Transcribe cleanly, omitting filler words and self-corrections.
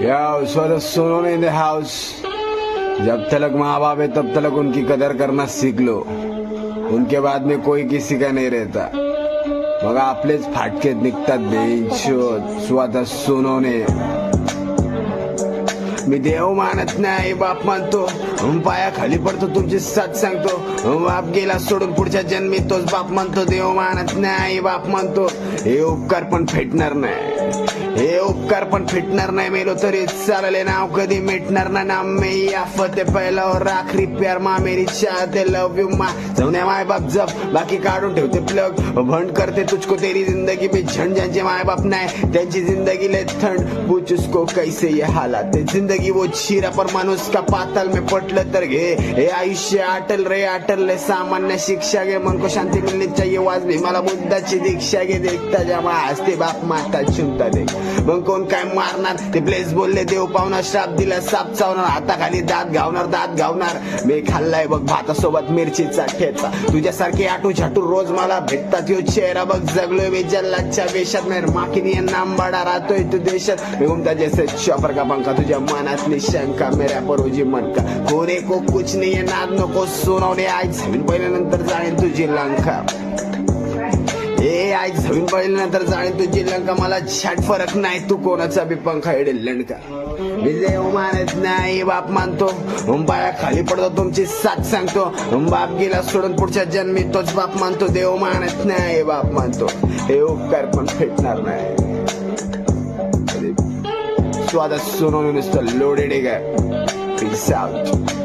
Yo, solo Sonone in the house. जब तक माँ बाप है तब तक उनकी कदर करना सीख लो. उनके बाद में कोई किसी का नहीं रहता. मग आपलेच फाटके निघतात बेंचोत. स्वतः सोनवणे. मी देव मानत नाही बाप मानतो. पायाखाली पडतो तुमची साथ सांगतो. बाप गेला सोडून पुढच्या जन्मी तोच बाप मानतो. देव मानत नाही बाप मानतो. हे उपकार पण फेटणार नाही. हे उपकार पण फिटणार नाही. मेलो तरी चालले नाव कधी मिटणार ना. नाम में आफत पहिला और आखरी प्यार मा मेरी चाहते लव यू मा. जाऊन माय बाप जप बाकी काढून ठेवते प्लग. भंड करते तुझको तेरी जिंदगी में झंड. ज्यांचे माय बाप नाही त्यांची जिंदगी ले थंड. पूछ उसको कैसे ये हालात. जिंदगी वो छिरा पर माणूस का पाताल में पटलं तर घे. हे आयुष्य आटल रे आटल ले. सामान्य शिक्षा घे. मन को शांती मिलनी चाहिए. वाजवी मला बुद्धाची दीक्षा घे. देखता जेव्हा हसते बाप माता चिंता दे. मग कोण काय मारणार ते प्लेस बोलले. देव पावणार श्राप दिला साप चावणार. हाताखाली दात घावणार. मी खाल्लाय बघ भातासोबत मिरचीचा ठेचा. तुझ्यासारखे आटू छाटू रोज मला भेटतात. यो चेहरा बघ जगलोय मी जल्लाच्या वेशात. मेर माकिनी नांबाडा राहतोय तू देशात. मी घुमता जैसे चॉपर का पंखा. तुझ्या मनातली शंका मेऱ्या परोजी मन का. कोरे को कुछ नाही नाद नको सोनवणे. आज जमीन पहिल्यानंतर जाणेल तुझी लंका. आज जमीन पहिल्यानंतर जाणेल तुझी लंका. मला छाट फरक नाही तू कोणाचा बी पंखा एडेल लंका. मी देव मानत नाही बाप मानतो. पाया खाली पडतो तुमची साथ सांगतो. बाप गेला सोडून पुढच्या जन्मी तोच बाप मानतो. देव मानत नाही बाप मानतो. हे उपकार पण फेटणार नाही. स्वादा सोनवणे नुसतं लोडेड आहे का. Peace out.